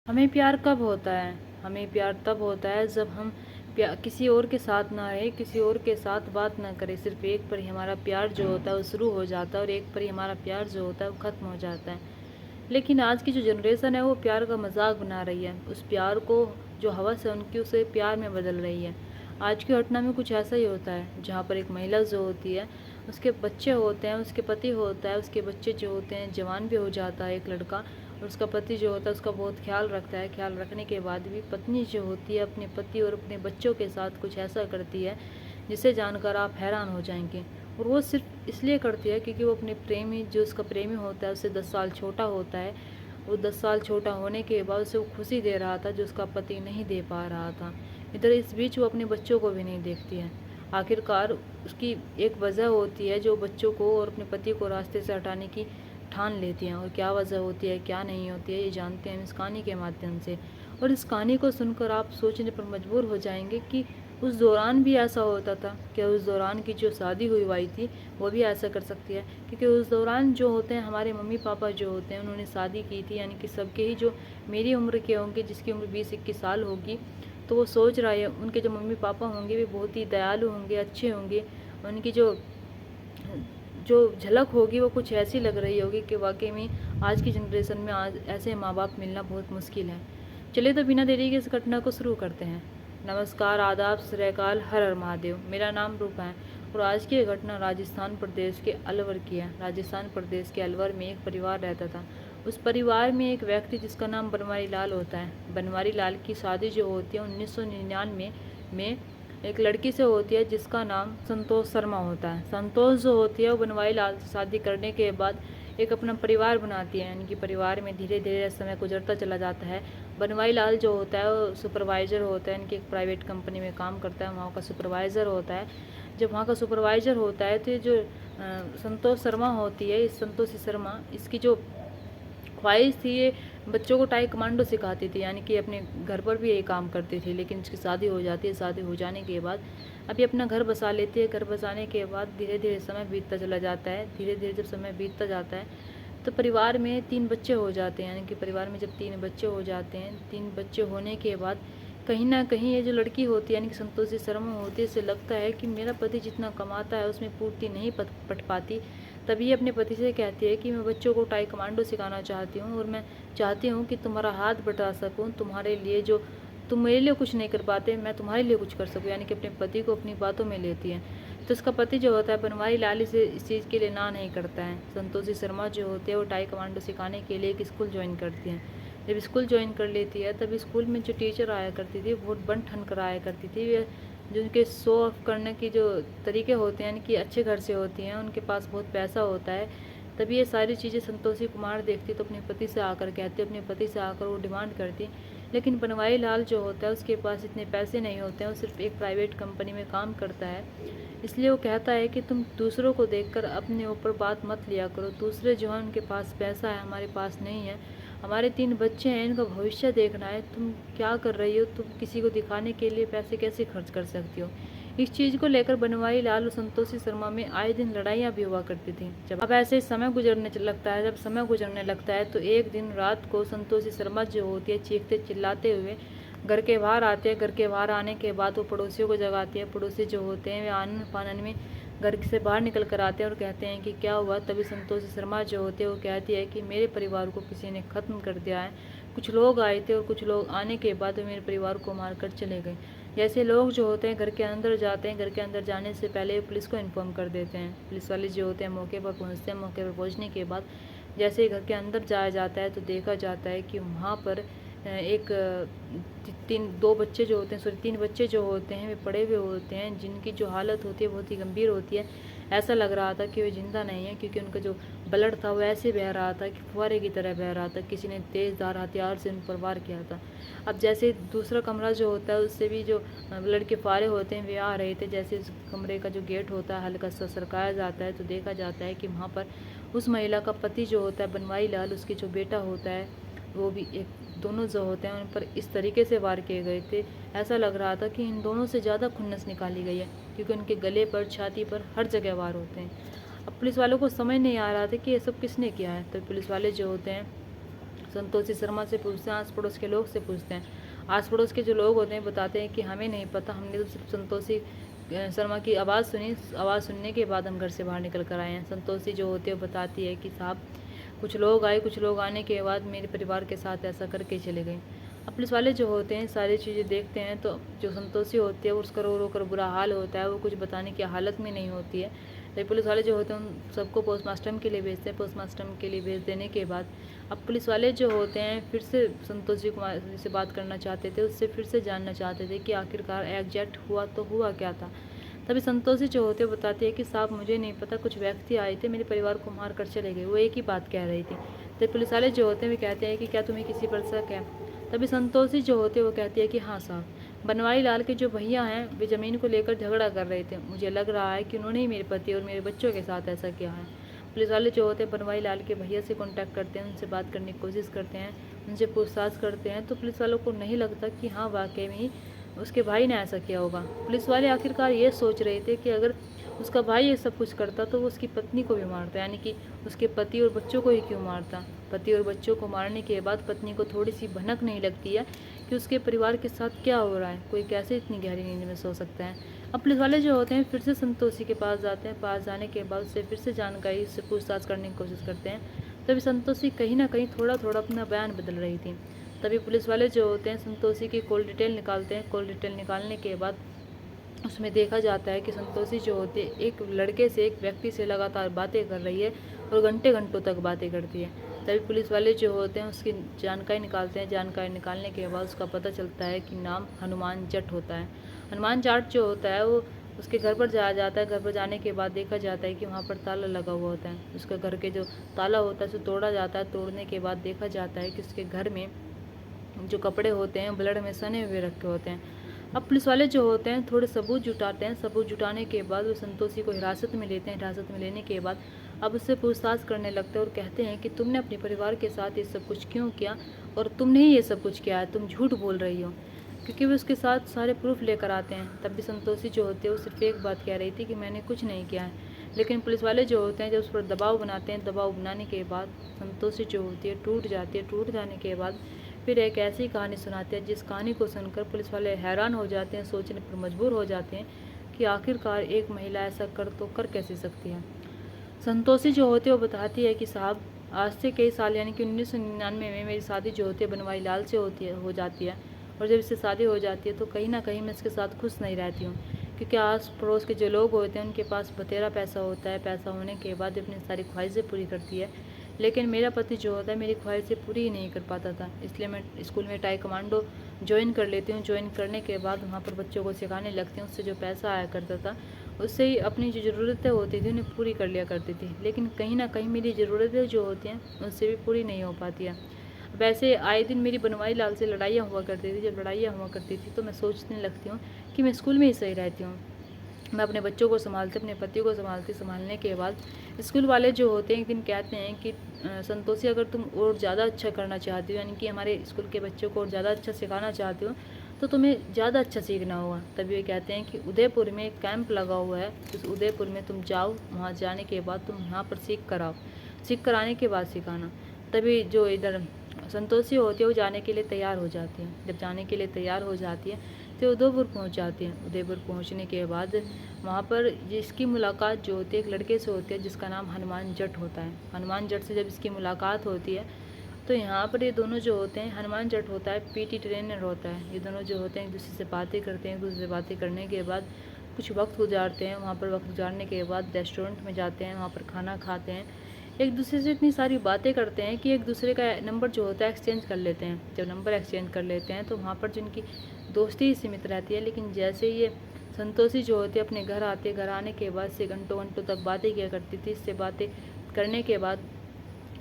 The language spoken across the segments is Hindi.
हमें प्यार कब होता है? हमें प्यार तब होता है जब हम किसी और के साथ ना रहे, किसी और के साथ बात ना करें। सिर्फ एक पर ही हमारा प्यार जो होता है वो शुरू हो जाता है और एक पर ही हमारा प्यार जो होता है वो ख़त्म हो जाता है। लेकिन आज की जो जनरेशन है वो प्यार का मजाक बना रही है। उस प्यार को, जो हवस है उनकी, उसे प्यार में बदल रही है। आज की घटना में कुछ ऐसा ही होता है जहाँ पर एक महिला जो होती है, उसके बच्चे होते हैं, उसके पति होता है, उसके बच्चे जो होते हैं, जवान भी हो जाता है एक लड़का, और उसका पति जो होता है उसका बहुत ख्याल रखता है। ख्याल रखने के बाद भी पत्नी जो होती है अपने पति और अपने बच्चों के साथ कुछ ऐसा करती है जिसे जानकर आप हैरान हो जाएंगे। और वो सिर्फ इसलिए करती है क्योंकि वो अपने प्रेमी, जो उसका प्रेमी होता है, उससे 10 साल छोटा होता है। वो 10 साल छोटा होने के बाद उसे वो खुशी दे रहा था जो उसका पति नहीं दे पा रहा था। इधर इस बीच वो अपने बच्चों को भी नहीं देखती है। आखिरकार उसकी एक वजह होती है जो बच्चों को और अपने पति को रास्ते से हटाने की ठान लेती हैं। और क्या वजह होती है, क्या नहीं होती है, ये जानते हैं इस कहानी के माध्यम से। और इस कहानी को सुनकर आप सोचने पर मजबूर हो जाएंगे कि उस दौरान भी ऐसा होता था। क्या उस दौरान की जो शादी हुई वाई थी वो भी ऐसा कर सकती है? क्योंकि उस दौरान जो होते हैं हमारे मम्मी पापा जो होते हैं उन्होंने शादी की थी, यानी कि सबके ही जो मेरी उम्र के होंगे, जिसकी उम्र 20-21 साल होगी, तो वो सोच रहा है उनके जो मम्मी पापा होंगे वे बहुत ही दयालु होंगे, अच्छे होंगे। उनकी जो जो झलक होगी वो कुछ ऐसी लग रही होगी कि वाकई में आज की जनरेशन में आज ऐसे माँ बाप मिलना बहुत मुश्किल है। चलिए तो बिना देरी के इस घटना को शुरू करते हैं। नमस्कार, आदाब, सत श्री अकाल, हर हर महादेव। मेरा नाम रूपा है और आज की यह घटना राजस्थान प्रदेश के अलवर की है। राजस्थान प्रदेश के अलवर में एक परिवार रहता था। उस परिवार में एक व्यक्ति जिसका नाम बनवारी लाल होता है। बनवारी लाल की शादी जो होती है 1999 में एक लड़की से होती है जिसका नाम संतोष शर्मा होता है। संतोष जो होती है वो बनवारी लाल से शादी करने के बाद एक अपना परिवार बनाती है। यानी कि परिवार में धीरे धीरे समय गुजरता चला जाता है। बनवारी लाल जो होता है वो सुपरवाइज़र होता है, इनकी एक प्राइवेट कंपनी में काम करता है, वहाँ का सुपरवाइज़र होता है। जब वहाँ का सुपरवाइज़र होता है तो जो संतोष शर्मा होती है, इस संतोषी शर्मा, इसकी जो ख्वाहिश थी ये बच्चों को टाई कमांडो सिखाती थी, यानी कि अपने घर पर भी यही काम करती थी। लेकिन इसकी शादी हो जाती है। शादी हो जाने के बाद अभी अपना घर बसा लेती है। घर बसाने के बाद धीरे धीरे समय बीतता चला जाता है। धीरे धीरे जब समय बीतता जाता है तो परिवार में 3 बच्चे हो जाते हैं। यानी कि परिवार में जब 3 बच्चे हो जाते हैं, 3 बच्चे होने के बाद कहीं ना कहीं ये जो लड़की होती है, यानी कि संतोषी शर्मा होती है, इसे लगता है कि मेरा पति जितना कमाता है उसमें पूर्ति नहीं पट पाती। तभी ये अपने पति से कहती है कि मैं बच्चों को टाई कमांडो सिखाना चाहती हूँ और मैं चाहती हूँ कि तुम्हारा हाथ बटा सकूँ, तुम्हारे लिए जो तुम मेरे लिए कुछ नहीं कर पाते मैं तुम्हारे लिए कुछ कर सकूँ। यानी कि अपने पति को अपनी बातों में लेती है। तो उसका पति जो होता है बनवारी लाल से इस चीज़ के लिए ना नहीं करता है। संतोषी शर्मा जो होती है वो टाई कमांडो सिखाने के लिए एक स्कूल ज्वाइन करती हैं। जब स्कूल ज्वाइन कर लेती है तब स्कूल में जो टीचर आया करती थी बहुत बन ठन कर आया करती थी। वे जो उनके शो ऑफ करने की जो तरीके होते हैं, यानी कि अच्छे घर से होती हैं, उनके पास बहुत पैसा होता है। तभी ये सारी चीज़ें संतोषी कुमार देखती तो अपने पति से आकर कहती, अपने पति से आकर वो डिमांड करती। लेकिन बनवारी लाल जो होता है उसके पास इतने पैसे नहीं होते हैं, वो सिर्फ एक प्राइवेट कंपनी में काम करता है। इसलिए वो कहता है कि तुम दूसरों को देखकर अपने ऊपर बात मत लिया करो। दूसरे जो हैं उनके पास पैसा है, हमारे पास नहीं है। हमारे 3 बच्चे हैं, इनका भविष्य देखना है। तुम क्या कर रही हो? तुम किसी को दिखाने के लिए पैसे कैसे खर्च कर सकती हो? इस चीज़ को लेकर बनवारी लाल और संतोषी शर्मा में आए दिन लड़ाइयाँ भी हुआ करती थी। जब अब ऐसे समय गुजरने लगता है, जब समय गुजरने लगता है तो एक दिन रात को संतोषी शर्मा जो होती है चीखते चिल्लाते हुए घर के बाहर आते हैं। घर के बाहर आने के बाद वो पड़ोसियों को जगाती है। पड़ोसी जो होते हैं वे आनन फानन में घर से बाहर निकल कर आते हैं और कहते हैं कि क्या हुआ। तभी संतोषी शर्मा जो होते हैं वो कहती है कि मेरे परिवार को किसी ने ख़त्म कर दिया है। कुछ लोग आए थे और कुछ लोग आने के बाद मेरे परिवार को मारकर चले गए। जैसे लोग जो होते हैं घर के अंदर जाते हैं, घर के अंदर जाने से पहले पुलिस को इन्फॉर्म कर देते हैं। पुलिस वाले जो होते हैं मौके पर पहुंचते हैं। मौके पर पहुंचने के बाद जैसे ही घर के अंदर जाया जाता है तो देखा जाता है कि वहाँ पर एक 2 बच्चे जो होते हैं, सॉरी 3 बच्चे जो होते हैं वे पड़े हुए होते हैं, जिनकी जो हालत होती है बहुत ही गंभीर होती है। ऐसा लग रहा था कि वे जिंदा नहीं है, क्योंकि उनका जो ब्लड था वो ऐसे बह रहा था कि फुहारे की तरह बह रहा था। किसी ने तेज़धार हथियार से उन पर वार किया था। अब जैसे दूसरा कमरा जो होता है उससे भी जो ब्लड के फुहारे होते हैं वे आ रहे थे। जैसे उस कमरे का जो गेट होता है हल्का सा सरकाया जाता है तो देखा जाता है कि वहाँ पर उस महिला का पति जो होता है बनवारी लाल, उसके जो बेटा होता है वो भी एक, दोनों जो होते हैं उन पर इस तरीके से वार किए गए थे। ऐसा लग रहा था कि इन दोनों से ज़्यादा खुन्नस निकाली गई है, क्योंकि उनके गले पर, छाती पर, हर जगह वार होते हैं। अब पुलिस वालों को समझ नहीं आ रहा था कि ये सब किसने किया है। तो पुलिस वाले जो होते हैं संतोषी शर्मा से पूछते हैं, आस पड़ोस के लोग से पूछते हैं। आस पड़ोस के जो लोग होते हैं बताते हैं कि हमें नहीं पता, हमने तो सिर्फ संतोषी शर्मा की आवाज़ सुनी, आवाज़ सुनने के बाद हम घर से बाहर निकल कर आए हैं। संतोषी जो होती है वो बताती है कि साहब कुछ लोग आए, कुछ लोग आने के बाद मेरे परिवार के साथ ऐसा करके चले गए। अब पुलिस वाले जो होते हैं सारी चीज़ें देखते हैं, तो जो संतोषी होती है उसका रो रो कर बुरा हाल होता है, वो कुछ बताने की हालत में नहीं होती है। तो पुलिस वाले जो होते हैं उन सबको पोस्टमार्टम के लिए भेजते हैं। पोस्टमार्टम के लिए भेज देने के बाद अब पुलिस वाले जो होते हैं फिर से संतोषी कुमार से बात करना चाहते थे, उससे फिर से जानना चाहते थे कि आखिरकार एग्जैक्ट हुआ तो हुआ क्या था। तभी संतोषी जो होते बताती है कि साहब मुझे नहीं पता, कुछ व्यक्ति आए थे, मेरे परिवार को मार कर चले गए, वो एक ही बात कह रही थी। तो पुलिस वाले जो होते हैं वे कहते हैं कि क्या तुम्हें किसी पर शक है। तभी संतोषी जो होते वो कहती है कि हाँ साहब, बनवारी लाल के जो भैया हैं वे ज़मीन को लेकर झगड़ा कर रहे थे, मुझे लग रहा है कि उन्होंने ही मेरे पति और मेरे बच्चों के साथ ऐसा किया है। पुलिस वाले जो होते हैं बनवारी लाल के भैया से कांटेक्ट करते हैं, उनसे बात करने की कोशिश करते हैं, उनसे पूछताछ करते हैं, तो पुलिस वालों को नहीं लगता कि हाँ वाकई में ही उसके भाई ने ऐसा किया होगा। पुलिस वाले आखिरकार ये सोच रहे थे कि अगर उसका भाई ये सब कुछ करता तो वो उसकी पत्नी को भी मारता, यानी कि उसके पति और बच्चों को ही क्यों मारता। पति और बच्चों को मारने के बाद पत्नी को थोड़ी सी भनक नहीं लगती है कि उसके परिवार के साथ क्या हो रहा है, कोई कैसे इतनी गहरी नींद में सो सकता है। अब पुलिस वाले जो होते हैं फिर से संतोषी के पास जाते हैं, पास जाने के बाद उससे फिर से जानकारी से पूछताछ करने की कोशिश करते हैं। तभी संतोषी कहीं ना कहीं थोड़ा थोड़ा अपना बयान बदल रही थी। तभी पुलिस वाले जो होते हैं संतोषी की कॉल डिटेल निकालते हैं। कॉल डिटेल निकालने के बाद उसमें देखा जाता है कि संतोषी जो होती है एक लड़के से, एक व्यक्ति से लगातार बातें कर रही है और घंटे घंटों तक बातें करती है। तभी पुलिस वाले जो होते हैं उसकी जानकारी निकालते हैं। जानकारी निकालने के बाद उसका पता चलता है कि नाम हनुमान जट होता है। हनुमान जाट जो होता है वो उसके घर पर जाया जाता है। घर पर जाने के बाद देखा जाता है कि वहाँ पर ताला लगा हुआ होता है। उसका घर के जो ताला होता है उसे तोड़ा जाता है। तोड़ने के बाद देखा जाता है कि उसके घर में जो कपड़े होते हैं ब्लड में सने हुए रखे होते हैं। अब पुलिस वाले जो होते हैं थोड़े सबूत जुटाते हैं। सबूत जुटाने के बाद वो संतोषी को हिरासत में लेते हैं। हिरासत में लेने के बाद अब उससे पूछताछ करने लगते हैं और कहते हैं कि तुमने अपने परिवार के साथ ये सब कुछ क्यों किया और तुमने ही ये सब कुछ किया है, तुम झूठ बोल रही हो। क्योंकि वो उसके साथ सारे प्रूफ लेकर आते हैं। तब भी संतोषी जो होती है वो सिर्फ एक बात कह रही थी कि मैंने कुछ नहीं किया है। लेकिन पुलिस वाले जो होते हैं जब उस पर दबाव बनाते हैं, दबाव बनाने के बाद संतोषी जो होती है टूट जाती है। टूट जाने के बाद फिर एक ऐसी कहानी सुनाते हैं जिस कहानी को सुनकर पुलिस वाले हैरान हो जाते हैं, सोचने पर मजबूर हो जाते हैं कि आखिरकार एक महिला ऐसा कर कैसे सकती है। संतोषी जो होती है वो बताती है कि साहब आज से कई साल यानी कि 1999 में मेरी शादी जो होती है बनवारी लाल से हो जाती है। और जब इससे शादी हो जाती है तो कहीं ना कहीं मैं इसके साथ खुश नहीं रहती हूँ, क्योंकि आस पड़ोस के जो लोग होते हैं उनके पास बतेरा पैसा होता है। पैसा होने के बाद अपनी सारी ख्वाहिशें पूरी करती है। लेकिन मेरा पति जो होता है मेरी ख्वाहिशें पूरी ही नहीं कर पाता था। इसलिए मैं स्कूल में टाई कमांडो ज्वाइन कर लेती हूँ। ज्वाइन करने के बाद वहाँ पर बच्चों को सिखाने लगती हूँ। उससे जो पैसा आया करता था उससे ही अपनी जो ज़रूरतें होती थी उन्हें पूरी कर लिया करती थी। लेकिन कहीं ना कहीं मेरी ज़रूरतें जो होती हैं उनसे भी पूरी नहीं हो पाती है। वैसे आए दिन मेरी बनवारी लाल से लड़ाइयाँ हुआ करती थी। जब लड़ाइयाँ हुआ करती थी तो मैं सोचने लगती हूँ कि मैं स्कूल में ही सही रहती हूँ। मैं अपने बच्चों को संभालती, अपने पति को संभालती। संभालने के बाद स्कूल वाले जो होते हैं एक दिन कहते हैं कि संतोषी अगर तुम और ज़्यादा अच्छा करना चाहती हो, यानी कि हमारे स्कूल के बच्चों को और ज़्यादा अच्छा सिखाना चाहती हो, तो तुम्हें ज़्यादा अच्छा सीखना होगा। तभी वे कहते हैं कि उदयपुर में एक कैंप लगा हुआ है, उस उदयपुर में तुम जाओ, वहाँ जाने के बाद तुम यहाँ पर सीख कर आओ, सीख कर आने के बाद सिखाना। तभी जो इधर संतोषी होती है वो जाने के लिए तैयार हो जाती है। जब जाने के लिए तैयार हो जाती है तो उदयपुर पहुंच जाती है। उदयपुर पहुंचने के बाद वहाँ पर जिसकी मुलाकात जो होती है एक लड़के से होती है जिसका नाम हनुमान जट होता है। हनुमान जट से जब इसकी मुलाकात होती है तो यहाँ पर ये दोनों जो होते हैं, हनुमान जट होता है पीटी ट्रेनर होता है, ये दोनों जो होते हैं एक दूसरे से बातें करते हैं। एक दूसरे से बातें करने के बाद कुछ वक्त गुजारते हैं। वहाँ पर वक्त गुजारने के बाद रेस्टोरेंट में जाते हैं, वहाँ पर खाना खाते हैं। एक दूसरे से इतनी सारी बातें करते हैं कि एक दूसरे का नंबर जो होता है एक्सचेंज कर लेते हैं। जब नंबर एक्सचेंज कर लेते हैं तो वहाँ पर जिनकी दोस्ती ही सीमित रहती है। लेकिन जैसे ये संतोषी जो होती है अपने घर आते, घर आने के बाद से घंटों घंटों तक बातें किया करती थी। इससे बातें करने के बाद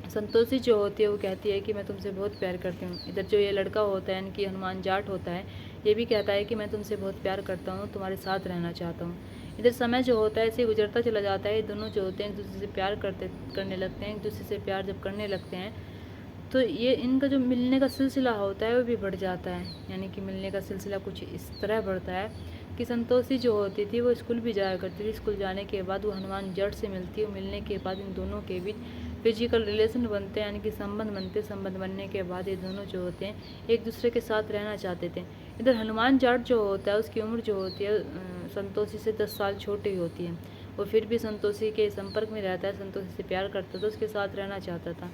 संतोषी जो होती है वो कहती है कि मैं तुमसे बहुत प्यार करती हूँ। इधर जो ये लड़का होता है यानी कि हनुमान जाट होता है, ये भी कहता है कि मैं तुमसे बहुत प्यार करता हूँ, तुम्हारे साथ रहना चाहता हूँ। इधर समय जो होता है ऐसे गुजरता चला जाता है। ये दोनों जो होते हैं एक दूसरे से प्यार करने लगते हैं। एक दूसरे से प्यार जब करने लगते हैं तो ये इनका जो मिलने का सिलसिला होता है वो भी बढ़ जाता है। यानी कि मिलने का सिलसिला कुछ इस तरह बढ़ता है कि संतोषी जो होती थी वो स्कूल भी जाया करती थी। स्कूल जाने के बाद वो हनुमान जट से मिलती है। मिलने के बाद इन दोनों के बीच फिजिकल रिलेशन बनते हैं, यानी कि संबंध बनते। संबंध बनने के बाद ये दोनों जो होते हैं एक दूसरे के साथ रहना चाहते थे। इधर हनुमान जाट जो होता है उसकी उम्र जो होती है संतोषी से 10 साल छोटी होती है। वो फिर भी संतोषी के संपर्क में रहता है, संतोषी से प्यार करता था, उसके साथ रहना चाहता था।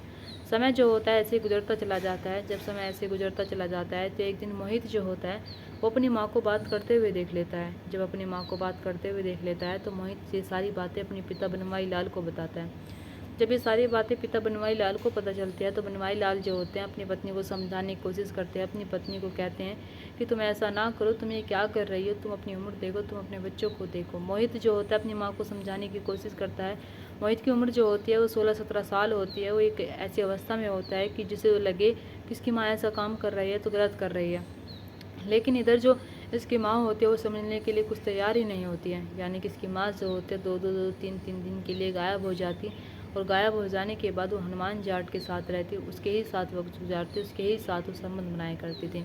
समय जो होता है ऐसे गुजरता चला जाता है। जब समय ऐसे गुजरता चला जाता है तो एक दिन मोहित जो होता है वो अपनी माँ को बात करते हुए देख लेता है। जब अपनी माँ को बात करते हुए देख लेता है तो मोहित ये सारी बातें अपने पिता बनवारी लाल को बताता है। जब ये सारी बातें पिता बनवारी लाल को पता चलती है तो बनवारी लाल जो होते हैं अपनी पत्नी को समझाने की कोशिश करते हैं। अपनी पत्नी को कहते हैं कि तुम ऐसा ना करो, तुम ये क्या कर रही हो, तुम अपनी उम्र देखो, तुम अपने बच्चों को देखो। मोहित जो होता है अपनी माँ को समझाने की कोशिश करता है। मोहित की उम्र जो होती है वो 16-17 साल होती है। वो एक ऐसी अवस्था में होता है कि जिसे लगे कि इसकी माँ ऐसा काम कर रही है तो गलत कर रही है, लेकिन इधर जो इसकी माँ होती है वो समझने के लिए कुछ तैयार ही नहीं होती है। यानी कि इसकी माँ जो होती है 2-2, 3-3 दिन के लिए गायब हो जाती, और गायब हो जाने के बाद वो हनुमान जाट के साथ रहती, उसके ही साथ वक्त गुजारती, उसके ही साथ वो संबंध बनाया करती थी।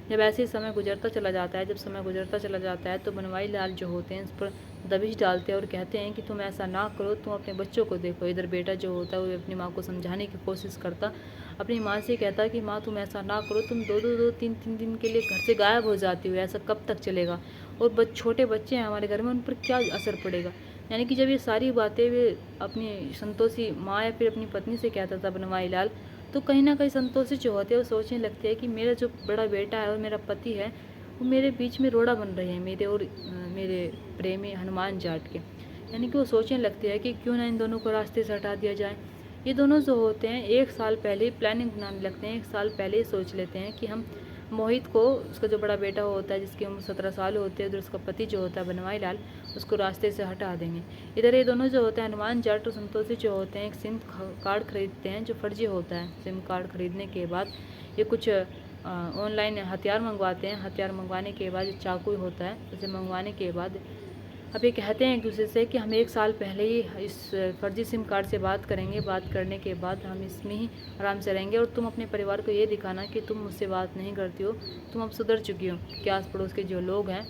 जब ऐसे समय गुजरता चला जाता है, जब समय गुजरता चला जाता है तो बनवारी लाल जो होते हैं इस पर दबिश डालते हैं और कहते हैं कि तुम ऐसा ना करो, तुम अपने बच्चों को देखो। इधर बेटा जो होता है वो अपनी माँ को समझाने की कोशिश करता, अपनी माँ से कहता कि माँ तुम ऐसा ना करो, तुम 2-2, 3-3 दिन के लिए घर से गायब हो जाती हो, ऐसा कब तक चलेगा, और छोटे बच्चे हैं हमारे घर में, उन पर क्या असर पड़ेगा। यानी कि जब ये सारी बातें वे अपनी संतोषी माँ या फिर अपनी पत्नी से कहता था बनवारी लाल, तो कहीं ना कहीं संतोषी जो होते हैं वो सोचने लगते हैं कि मेरा जो बड़ा बेटा है और मेरा पति है वो मेरे बीच में रोड़ा बन रहे हैं, मेरे और मेरे प्रेमी हनुमान जाट के। यानी कि वो सोचने लगते हैं कि क्यों ना इन दोनों को रास्ते से हटा दिया जाए। ये दोनों जो होते हैं 1 साल पहले ही प्लानिंग बनाने लगते हैं। 1 साल पहले ही सोच लेते हैं कि हम मोहित को, उसका जो बड़ा बेटा होता है जिसकी उम्र 17 साल होती है, उधर उसका पति जो होता है बनवारी लाल, उसको रास्ते से हटा देंगे। इधर ये दोनों जो होते हैं हनुमान जाट और संतोषी जो होते हैं एक सिम कार्ड खरीदते हैं जो फर्जी होता है। सिम कार्ड खरीदने के बाद ये कुछ ऑनलाइन हथियार मंगवाते हैं। हथियार मंगवाने के बाद चाकू होता है, उसे मंगवाने के बाद अब ये कहते हैं एक दूसरे से कि हम 1 साल पहले ही इस फर्जी सिम कार्ड से बात करेंगे, बात करने के बाद हम इसमें ही आराम से रहेंगे, और तुम अपने परिवार को ये दिखाना कि तुम मुझसे बात नहीं करती हो, तुम अब सुधर चुकी हो। कि आस पड़ोस के जो लोग हैं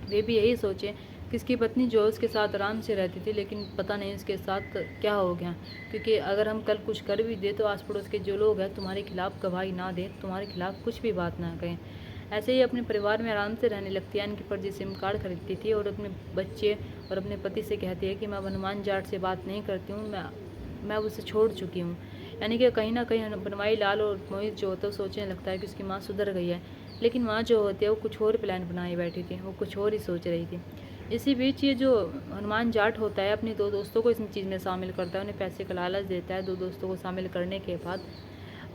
वे भी यही सोचें कि इसकी पत्नी जो उसके साथ आराम से रहती थी, लेकिन पता नहीं इसके साथ क्या हो गया, क्योंकि अगर हम कल कुछ कर भी दे तो आस पड़ोस के जो लोग हैं तुम्हारे खिलाफ़ गवाही ना दें, तुम्हारे खिलाफ़ कुछ भी बात ना कहें। ऐसे ही अपने परिवार में आराम से रहने लगती है। इनकी फर्जी सिम कार्ड खरीदती थी और अपने बच्चे और अपने पति से कहती है कि मैं हनुमान जाट से बात नहीं करती हूँ, मैं उसे छोड़ चुकी हूँ। यानी कि कहीं ना कहीं बनवारी लाल और मोहित जो होता है सोचने लगता है कि उसकी माँ सुधर गई है, लेकिन माँ जो होती है वो कुछ और प्लान बनाए बैठी थी, वो कुछ और ही सोच रही थी। इसी बीच ये जो हनुमान जाट होता है अपने 2 दोस्तों को इस चीज़ में शामिल करता है, उन्हें पैसे का लालच देता है। 2 दोस्तों को शामिल करने के बाद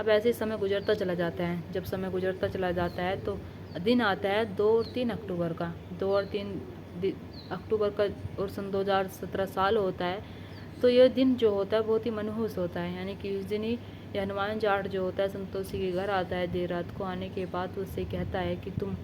अब ऐसे ही समय गुजरता चला जाता है। जब समय गुजरता चला जाता है तो दिन आता है 2 और 3 अक्टूबर का। 2 और 3 अक्टूबर का और सन 2017 साल होता है। तो यह दिन जो होता है बहुत ही मनहूस होता है। यानी कि उस दिन ही ये हनुमान जाट जो होता है संतोषी के घर आता है देर रात को। आने के बाद उससे कहता है कि तुम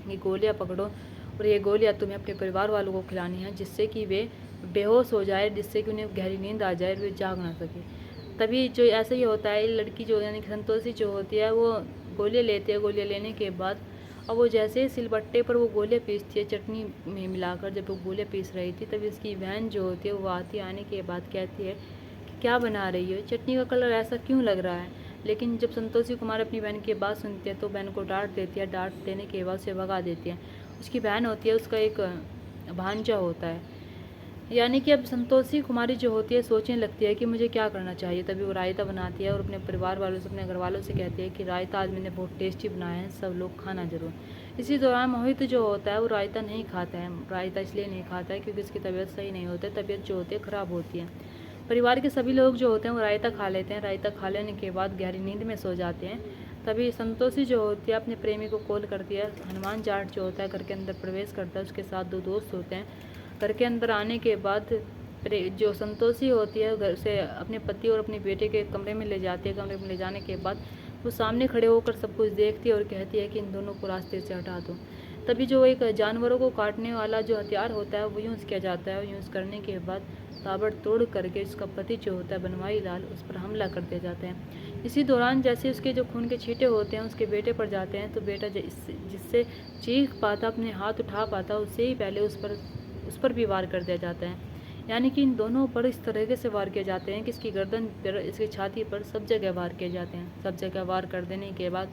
ये गोलियाँ पकड़ो और ये गोलियाँ तुम्हें अपने परिवार वालों को खिलानी है, जिससे कि वे बेहोश हो जाए, जिससे कि उन्हें गहरी नींद आ जाए और वे जाग ना सके। तभी जो ऐसा ही होता है, लड़की जो यानी कि संतोषी जो होती है वो गोलियाँ लेती है। गोलियाँ लेने के बाद अब वो जैसे ही सिलबट्टे पर वो गोलियाँ पीसती है चटनी में मिलाकर, जब वो गोलियाँ पीस रही थी तभी उसकी बहन जो होती है वो आती, आने के बाद कहती है कि क्या बना रही हो, चटनी का कलर ऐसा क्यों लग रहा है। लेकिन जब संतोषी कुमार अपनी बहन की बात सुनती है तो बहन को डांट देती है। डांट देने के बाद उसे भगा देती है। उसकी बहन होती है, उसका एक भांजा होता है। यानी कि अब संतोषी कुमारी जो होती है सोचने लगती है कि मुझे क्या करना चाहिए। तभी वो रायता बनाती है और अपने परिवार वालों से, अपने घर वालों से कहती है कि रायता आज मैंने बहुत टेस्टी बनाया है, सब लोग खाना जरूर। इसी दौरान मोहित जो होता है वो रायता नहीं खाता है। रायता इसलिए नहीं खाता है क्योंकि उसकी तबीयत सही नहीं होती है, तबीयत जो होती है ख़राब होती है। परिवार के सभी लोग जो होते हैं वो रायता खा लेते हैं। रायता खा लेने के बाद गहरी नींद में सो जाते हैं। तभी संतोषी जो होती है अपने प्रेमी को कॉल करती है। हनुमान जाट जो होता है घर के अंदर प्रवेश करता है, उसके साथ 2 दोस्त होते हैं। घर के अंदर आने के बाद जो संतोषी होती है घर से अपने पति और अपने बेटे के कमरे में ले जाती है। कमरे में ले जाने के बाद वो सामने खड़े होकर सब कुछ देखती है और कहती है कि इन दोनों को रास्ते से हटा दो। तभी जो एक जानवरों को काटने वाला जो हथियार होता है वो यूज़ किया जाता है। यूज़ करने के बाद ताबड़तोड़ करके उसका पति जो होता है बनवारी लाल उस पर हमला कर दिया जाता है। इसी दौरान जैसे उसके जो खून के छींटे होते हैं उसके बेटे पर जाते हैं तो बेटा जिससे चीख पाता, अपने हाथ उठा पाता, उससे ही पहले उस पर भी वार कर दिया जाता है। यानी कि इन दोनों पर इस तरीके से वार किए जाते हैं कि इसकी गर्दन पर, इसकी छाती पर, सब जगह वार किए जाते हैं। सब जगह वार कर देने के बाद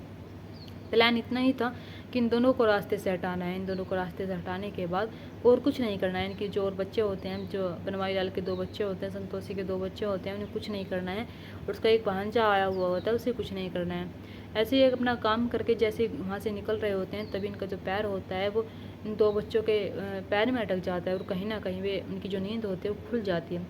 प्लान इतना ही था कि इन दोनों को रास्ते से हटाना है। इन दोनों को रास्ते से हटाने के बाद और कुछ नहीं करना है। इनकी जो और बच्चे होते हैं, जो बनवारी लाल के 2 बच्चे होते हैं, संतोषी के 2 बच्चे होते हैं, उन्हें कुछ नहीं करना है। और उसका एक भांजा आया हुआ होता है, उसे कुछ नहीं करना है। ऐसे ही एक अपना काम करके जैसे वहाँ से निकल रहे होते हैं, तभी इनका जो पैर होता है वो इन 2 बच्चों के पैर में अटक जाता है और कहीं ना कहीं वे उनकी जो नींद होती है वो खुल जाती है।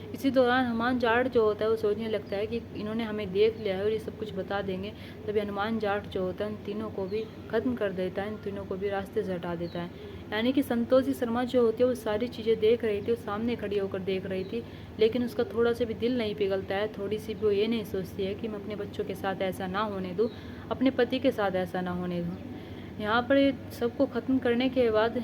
इसी दौरान हनुमान जाट जो होता है वो सोचने लगता है कि इन्होंने हमें देख लिया है और ये सब कुछ बता देंगे। तभी हनुमान जाट जो होता है इन तीनों को भी ख़त्म कर देता है, इन तीनों को भी रास्ते से हटा देता है। यानी कि संतोषी शर्मा जो होती है वो सारी चीज़ें देख रही थी, वो सामने खड़ी होकर देख रही थी, लेकिन उसका थोड़ा सा भी दिल नहीं पिघलता है, थोड़ी सी भी वो ये नहीं सोचती है कि मैं अपने बच्चों के साथ ऐसा ना होने दूँ, अपने पति के साथ ऐसा ना होने दूँ। यहाँ पर ये सबको ख़त्म करने के बाद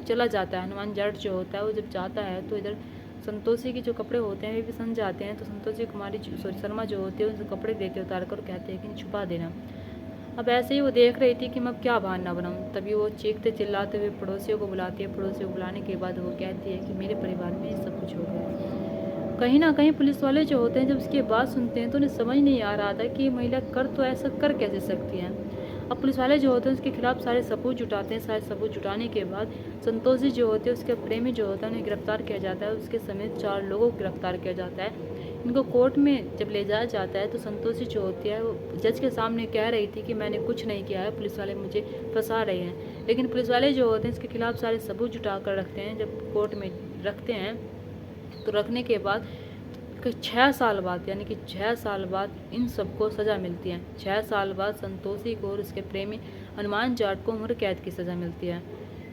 चला जाता है। हनुमान जाट जो होता है वो जब जाता है तो इधर संतोषी के जो कपड़े होते हैं वे भी सन जाते हैं। तो संतोषी कुमारी शर्मा जो होती है उनसे कपड़े देते उतार कर कहते हैं कि छुपा देना। अब ऐसे ही वो देख रही थी कि मैं क्या बहाना बनाऊँ। तभी वो चीखते चिल्लाते हुए पड़ोसियों को बुलाती है। पड़ोसियों को बुलाने के बाद वो कहती है कि मेरे परिवार में ये सब कुछ हो गया। कहीं ना कहीं पुलिस वाले जो होते हैं जब उसकी बात सुनते हैं तो उन्हें समझ नहीं आ रहा था कि महिला कर तो ऐसा कर कैसे सकती हैं। अब पुलिस वाले जो होते हैं उसके खिलाफ सारे सबूत जुटाते हैं। सारे सबूत जुटाने के बाद संतोषी जो होते हैं उसके प्रेमी जो होता है उन्हें गिरफ्तार किया जाता है। उसके समेत 4 लोगों को गिरफ्तार किया जाता है। इनको कोर्ट में जब ले जाया जाता है तो संतोषी जो होती है वो जज के सामने कह रही थी कि मैंने कुछ नहीं किया है, पुलिस वाले मुझे फंसा रहे हैं। लेकिन पुलिस वाले जो होते हैं इसके खिलाफ सारे सबूत जुटा कर रखते हैं। जब कोर्ट में रखते हैं तो रखने के बाद 6 साल बाद, यानी कि 6 साल बाद इन सबको सज़ा मिलती है। 6 साल बाद संतोषी को और उसके प्रेमी हनुमान जाट को उम्र कैद की सज़ा मिलती है।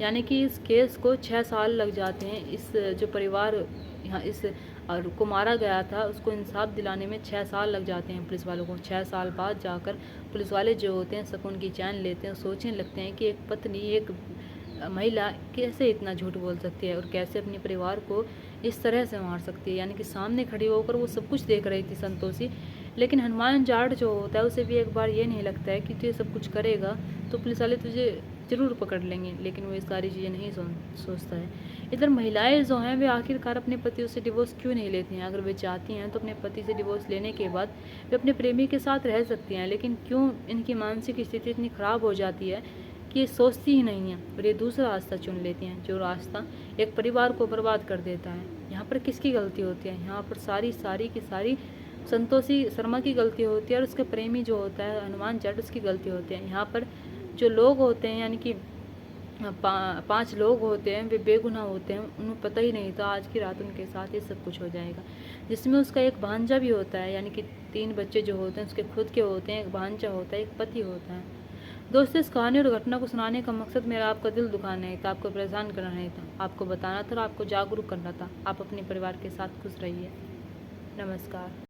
यानी कि इस केस को 6 साल लग जाते हैं। इस जो परिवार यहाँ इस को मारा गया था उसको इंसाफ दिलाने में 6 साल लग जाते हैं पुलिस वालों को। 6 साल बाद जाकर पुलिस वाले जो होते हैं सुकून की चैन लेते हैं, सोचने लगते हैं कि एक पत्नी, एक महिला कैसे इतना झूठ बोल सकती है और कैसे अपने परिवार को इस तरह से मार सकती है। यानी कि सामने खड़ी होकर वो सब कुछ देख रही थी संतोषी, लेकिन हनुमान जाट जो होता है उसे भी एक बार ये नहीं लगता है कि तू ये सब कुछ करेगा तो पुलिस वाले तुझे ज़रूर पकड़ लेंगे, लेकिन वो ये सारी चीज़ें नहीं सोचता है। इधर महिलाएं जो हैं वे आखिरकार अपने पतियों से डिवोर्स क्यों नहीं लेती हैं। अगर वे चाहती हैं तो अपने पति से डिवोर्स लेने के बाद वे अपने प्रेमी के साथ रह सकती हैं, लेकिन क्यों इनकी मानसिक स्थिति इतनी ख़राब हो जाती है कि ये सोचती ही नहीं है और ये दूसरा रास्ता चुन लेती हैं, जो रास्ता एक परिवार को बर्बाद कर देता है। यहाँ पर किसकी गलती होती है? यहाँ पर सारी की सारी संतोषी शर्मा की गलती होती है और उसके प्रेमी जो होता है हनुमान जाट उसकी गलती होती है। यहाँ पर जो लोग होते हैं, यानी कि 5 लोग होते हैं, वे बेगुनाह होते हैं। उन्हें पता ही नहीं था आज की रात उनके साथ ये सब कुछ हो जाएगा, जिसमें उसका एक भांजा भी होता है। यानी कि 3 बच्चे जो होते हैं उसके खुद के होते हैं, एक भांजा होता है, एक पति होता है। दोस्तों, इस कहानी और घटना को सुनाने का मकसद मेरा आपका दिल दुखाना नहीं था, आपको परेशान करना नहीं था, आपको बताना था और आपको जागरूक करना था। आप अपने परिवार के साथ खुश रहिए। नमस्कार।